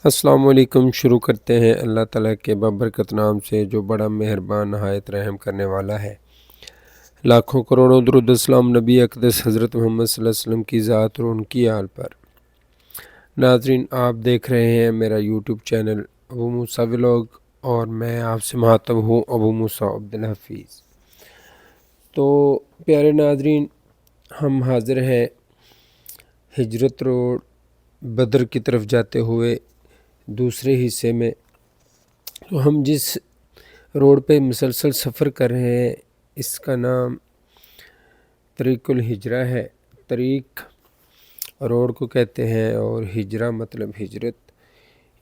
السلام علیکم۔ شروع کرتے ہیں اللہ تعالیٰ کے بابرکت نام سے جو بڑا مہربان نہایت رحم کرنے والا ہے۔ لاکھوں کروڑوں درود السلام نبی اقدس حضرت محمد صلی اللہ علیہ وسلم کی ذات اور ان کی آل پر۔ ناظرین، آپ دیکھ رہے ہیں میرا یوٹیوب چینل ابو موسیٰ ولاگ اور میں آپ سے مخاطب ہوں ابو موسیٰ عبدالحفیظ۔ تو پیارے ناظرین، ہم حاضر ہیں ہجرت روڈ بدر کی طرف جاتے ہوئے دوسرے حصے میں۔ تو ہم جس روڈ پہ مسلسل سفر کر رہے ہیں اس کا نام طریق الہجرہ ہے۔ طریق روڈ کو کہتے ہیں اور ہجرہ مطلب ہجرت۔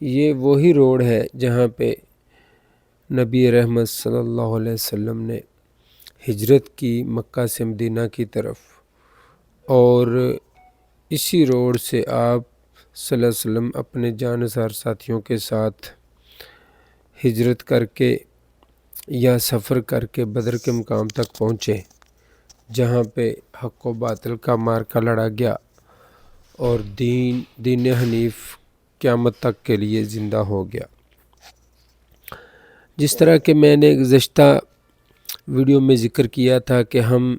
یہ وہی روڈ ہے جہاں پہ نبی رحمت صلی اللہ علیہ وسلم نے ہجرت کی مکہ سے مدینہ کی طرف، اور اسی روڈ سے آپ صلی اللہ علیہ وسلم اپنے جانثار ساتھیوں کے ساتھ ہجرت کر کے یا سفر کر کے بدر کے مقام تک پہنچے، جہاں پہ حق و باطل کا معرکہ لڑا گیا اور دین حنیف قیامت تک کے لیے زندہ ہو گیا۔ جس طرح کہ میں نے گزشتہ ویڈیو میں ذکر کیا تھا کہ ہم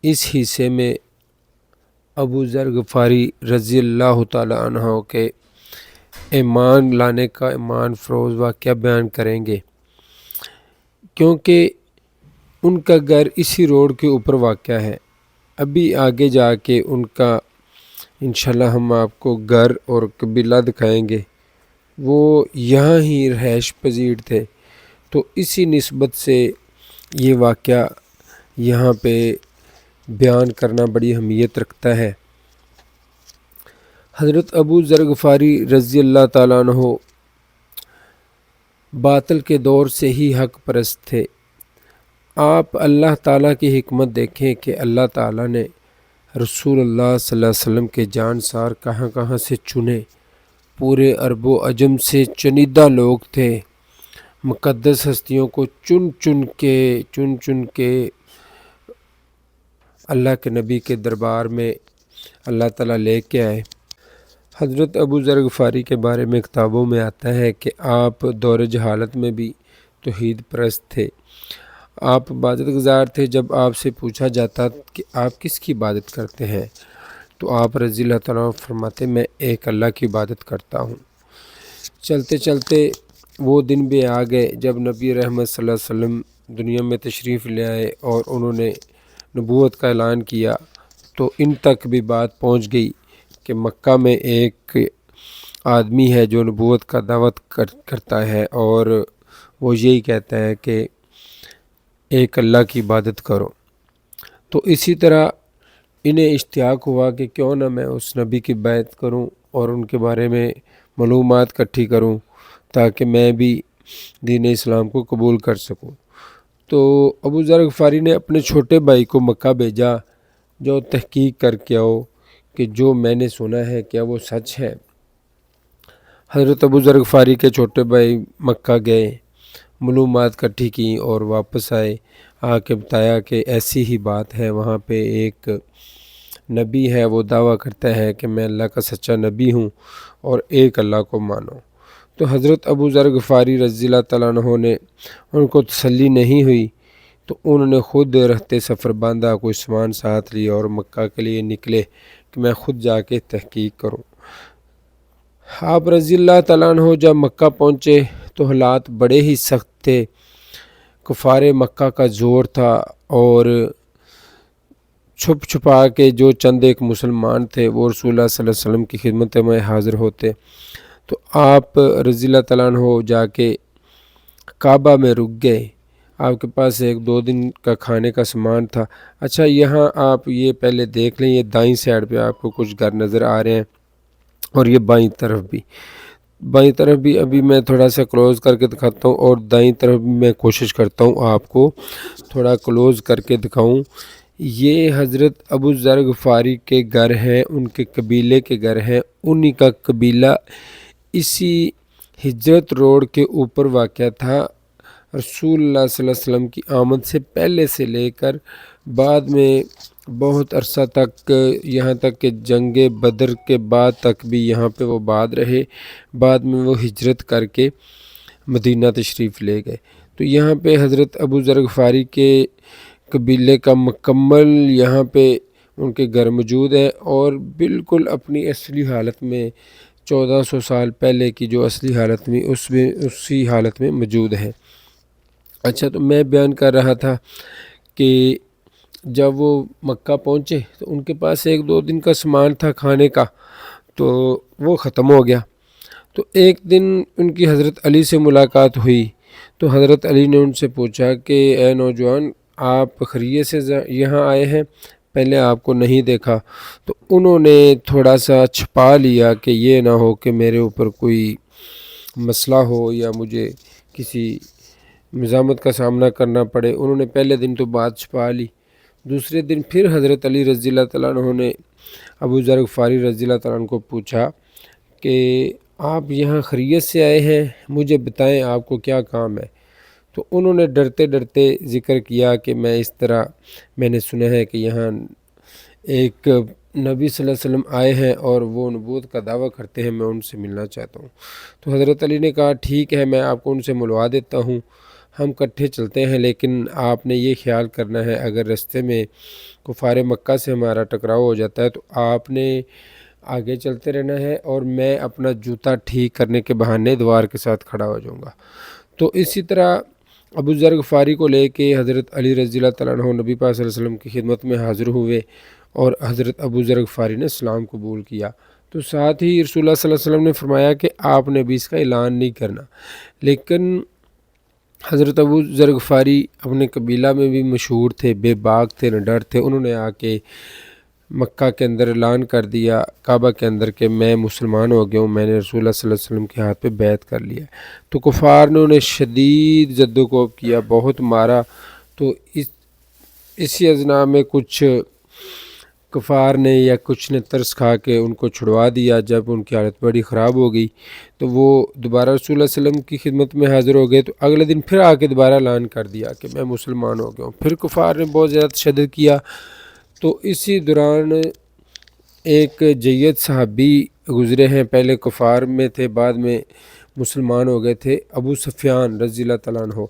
اس حصے میں ابو ذر غفاری رضی اللہ تعالیٰ عنہ کے ایمان لانے کا ایمان فروز واقعہ بیان کریں گے، کیونکہ ان کا گھر اسی روڈ کے اوپر واقع ہے۔ ابھی آگے جا کے ان کا انشاءاللہ ہم آپ کو گھر اور قبیلہ دکھائیں گے۔ وہ یہاں ہی رہائش پذیر تھے، تو اسی نسبت سے یہ واقعہ یہاں پہ بیان کرنا بڑی اہمیت رکھتا ہے۔ حضرت ابو ذر غفاری رضی اللہ تعالیٰ عنہ باطل کے دور سے ہی حق پرست تھے۔ آپ اللہ تعالیٰ کی حکمت دیکھیں کہ اللہ تعالیٰ نے رسول اللہ صلی اللہ علیہ وسلم کے جانثار کہاں کہاں سے چنے۔ پورے عرب و عجم سے چنیدہ لوگ تھے۔ مقدس ہستیوں کو چن چن کے اللہ کے نبی کے دربار میں اللہ تعالیٰ لے کے آئے۔ حضرت ابو ذر غفاری کے بارے میں کتابوں میں آتا ہے کہ آپ دور جہالت میں بھی توحید پرست تھے۔ آپ عبادت گزار تھے۔ جب آپ سے پوچھا جاتا کہ آپ کس کی عبادت کرتے ہیں تو آپ رضی اللہ تعالیٰ فرماتے میں ایک اللہ کی عبادت کرتا ہوں۔ چلتے چلتے وہ دن بھی آ گئے جب نبی رحمت صلی اللہ علیہ وسلم دنیا میں تشریف لے آئے اور انہوں نے نبوت کا اعلان کیا، تو ان تک بھی بات پہنچ گئی کہ مکہ میں ایک آدمی ہے جو نبوت کا دعوت کرتا ہے اور وہ یہی کہتا ہے کہ ایک اللہ کی عبادت کرو۔ تو اسی طرح انہیں اشتیاق ہوا کہ کیوں نہ میں اس نبی کی بیعت کروں اور ان کے بارے میں معلومات اکٹھی کروں تاکہ میں بھی دین اسلام کو قبول کر سکوں۔ تو ابو ذر غفاری نے اپنے چھوٹے بھائی کو مکہ بھیجا، جو تحقیق کر کے آؤ کہ جو میں نے سنا ہے کیا وہ سچ ہے۔ حضرت ابو ذر غفاری کے چھوٹے بھائی مکہ گئے، معلومات اکٹھی کی اور واپس آئے، آ کے بتایا کہ ایسی ہی بات ہے، وہاں پہ ایک نبی ہے، وہ دعویٰ کرتا ہے کہ میں اللہ کا سچا نبی ہوں اور ایک اللہ کو مانو۔ تو حضرت ابو ذر غفاری رضی اللہ تعالیٰ عنہ نے ان کو تسلی نہیں ہوئی، تو انہوں نے خود رہتے سفر باندھا، کوئی سامان ساتھ لیا اور مکہ کے لیے نکلے کہ میں خود جا کے تحقیق کروں۔ آپ رضی اللہ تعالیٰ عنہ جب مکہ پہنچے تو حالات بڑے ہی سخت تھے۔ کفار مکہ کا زور تھا اور چھپ چھپا کے جو چند ایک مسلمان تھے وہ رسول اللہ صلی اللہ علیہ وسلم کی خدمت میں حاضر ہوتے۔ تو آپ رضی اللہ تعالیٰ عنہ جا کے کعبہ میں رک گئے۔ آپ کے پاس ایک دو دن کا کھانے کا سامان تھا۔ اچھا، یہاں آپ یہ پہلے دیکھ لیں، یہ دائیں سائڈ پہ آپ کو کچھ گھر نظر آ رہے ہیں اور یہ بائیں طرف بھی ابھی میں تھوڑا سا کلوز کر کے دکھاتا ہوں، اور دائیں طرف بھی میں کوشش کرتا ہوں آپ کو تھوڑا کلوز کر کے دکھاؤں۔ یہ حضرت ابو ذر غفاری کے گھر ہیں، ان کے قبیلے کے گھر ہیں۔ انہی کا قبیلہ اسی ہجرت روڈ کے اوپر واقع تھا۔ رسول اللہ صلی اللہ علیہ وسلم کی آمد سے پہلے سے لے کر بعد میں بہت عرصہ تک، یہاں تک کہ جنگ بدر کے بعد تک بھی یہاں پہ وہ بعد رہے۔ بعد میں وہ ہجرت کر کے مدینہ تشریف لے گئے۔ تو یہاں پہ حضرت ابو ذر غفاری کے قبیلے کا مکمل یہاں پہ ان کے گھر موجود ہے، اور بالکل اپنی اصلی حالت میں 1400 سال پہلے کی جو اصلی حالت میں اسی حالت میں موجود ہے۔ اچھا، تو میں بیان کر رہا تھا کہ جب وہ مکہ پہنچے تو ان کے پاس 1-2 دن کا سامان تھا کھانے کا، تو وہ ختم ہو گیا۔ تو ایک دن ان کی حضرت علی سے ملاقات ہوئی، تو حضرت علی نے ان سے پوچھا کہ اے نوجوان، آپ خیریت سے یہاں آئے ہیں؟ پہلے آپ کو نہیں دیکھا۔ تو انہوں نے تھوڑا سا چھپا لیا کہ یہ نہ ہو کہ میرے اوپر کوئی مسئلہ ہو یا مجھے کسی مزاحمت کا سامنا کرنا پڑے۔ انہوں نے پہلے دن تو بات چھپا لی۔ دوسرے دن پھر حضرت علی رضی اللہ تعالیٰ عنہ نے ابو ذر غفاری رضی اللہ تعالیٰ عنہ کو پوچھا کہ آپ یہاں خیریت سے آئے ہیں؟ مجھے بتائیں آپ کو کیا کام ہے؟ تو انہوں نے ڈرتے ڈرتے ذکر کیا کہ میں نے سنا ہے کہ یہاں ایک نبی صلی اللہ علیہ وسلم آئے ہیں اور وہ نبوت کا دعویٰ کرتے ہیں، میں ان سے ملنا چاہتا ہوں۔ تو حضرت علی نے کہا ٹھیک ہے، میں آپ کو ان سے ملوا دیتا ہوں، ہم کٹھے چلتے ہیں، لیکن آپ نے یہ خیال کرنا ہے اگر رستے میں کفار مکہ سے ہمارا ٹکراؤ ہو جاتا ہے تو آپ نے آگے چلتے رہنا ہے، اور میں اپنا جوتا ٹھیک کرنے کے بہانے دوار کے ساتھ کھڑا ہو جاؤں گا۔ تو اسی طرح ابو ذر غفاری کو لے کے حضرت علی رضی اللہ تعالیٰ عنہ نبی پاک صلی اللہ علیہ وسلم کی خدمت میں حاضر ہوئے، اور حضرت ابو ذر غفاری نے اسلام قبول کیا۔ تو ساتھ ہی رسول اللہ صلی اللہ علیہ وسلم نے فرمایا کہ آپ نے بھی اس کا اعلان نہیں کرنا، لیکن حضرت ابو ذر غفاری اپنے قبیلہ میں بھی مشہور تھے، بے باک تھے، نڈر تھے۔ انہوں نے آ کے مکہ کے اندر اعلان کر دیا، کعبہ کے اندر، کہ میں مسلمان ہو گیا ہوں، میں نے رسول اللہ صلی اللہ علیہ وسلم کے ہاتھ پہ بیعت کر لیا۔ تو کفار نے انہیں شدید جدوجہد کیا، بہت مارا۔ تو اسی اثناء میں کچھ کفار نے یا کچھ نے ترس کھا کے ان کو چھڑوا دیا۔ جب ان کی حالت بڑی خراب ہو گئی تو وہ دوبارہ رسول اللہ صلی اللہ علیہ وسلم کی خدمت میں حاضر ہو گئے۔ تو اگلے دن پھر آ کے دوبارہ اعلان کر دیا کہ میں مسلمان ہو گیا ہوں۔ پھر کفار نے بہت زیادہ تشدد کیا۔ تو اسی دوران ایک جید صحابی گزرے ہیں، پہلے کفار میں تھے، بعد میں مسلمان ہو گئے تھے، ابو سفیان رضی اللہ تعالیٰ عنہ۔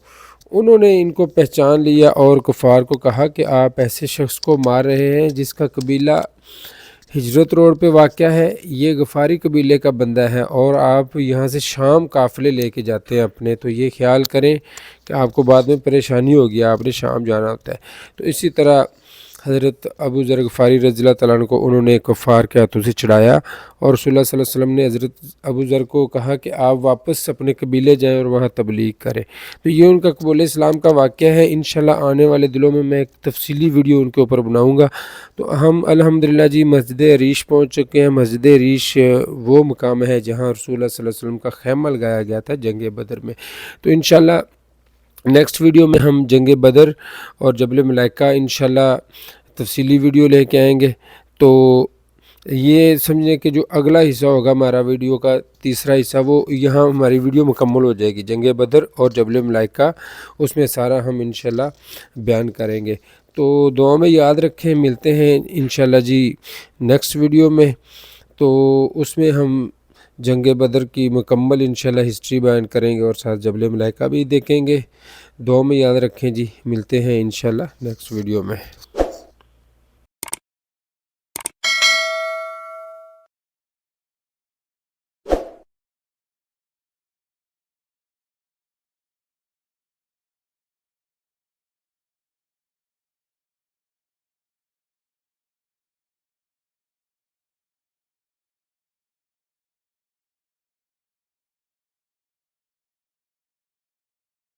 انہوں نے ان کو پہچان لیا اور کفار کو کہا کہ آپ ایسے شخص کو مار رہے ہیں جس کا قبیلہ ہجرت روڈ پہ واقع ہے، یہ غفاری قبیلے کا بندہ ہے، اور آپ یہاں سے شام قافلے لے کے جاتے ہیں اپنے، تو یہ خیال کریں کہ آپ کو بعد میں پریشانی ہوگی، آپ نے شام جانا ہوتا ہے۔ تو اسی طرح حضرت ابو ذر غفاری رضی اللہ تعالیٰ عنہ کو انہوں نے کفار کے ہاتھوں سے چڑھایا، اور رسول اللہ صلی اللہ علیہ وسلم نے حضرت ابو ذر کو کہا کہ آپ واپس اپنے قبیلے جائیں اور وہاں تبلیغ کریں۔ تو یہ ان کا قبول اسلام کا واقعہ ہے۔ انشاءاللہ آنے والے دنوں میں ایک تفصیلی ویڈیو ان کے اوپر بناؤں گا۔ تو ہم الحمدللہ جی مسجد عریش پہنچ چکے ہیں۔ مسجد عریش وہ مقام ہے جہاں رسول اللہ صلی اللہ علیہ وسلم کا خیمہ لگایا گیا تھا جنگ بدر میں۔ تو انشاءاللہ نیکسٹ ویڈیو میں ہم جنگ بدر اور جبل ملائکہ انشاءاللہ تفصیلی ویڈیو لے کے آئیں گے۔ تو یہ سمجھیں کہ جو اگلا حصہ ہوگا ہمارا ویڈیو کا تیسرا حصہ، وہ یہاں ہماری ویڈیو مکمل ہو جائے گی جنگ بدر اور جبل ملائکہ، اس میں سارا ہم انشاءاللہ بیان کریں گے۔ تو دعا میں یاد رکھیں، ملتے ہیں انشاءاللہ جی نیکسٹ ویڈیو میں۔ تو اس میں ہم جنگ بدر کی مکمل انشاءاللہ ہسٹری بیان کریں گے اور ساتھ جبل ملائکہ بھی دیکھیں گے۔ دعا میں یاد رکھیں جی، ملتے ہیں انشاءاللہ نیکسٹ ویڈیو میں۔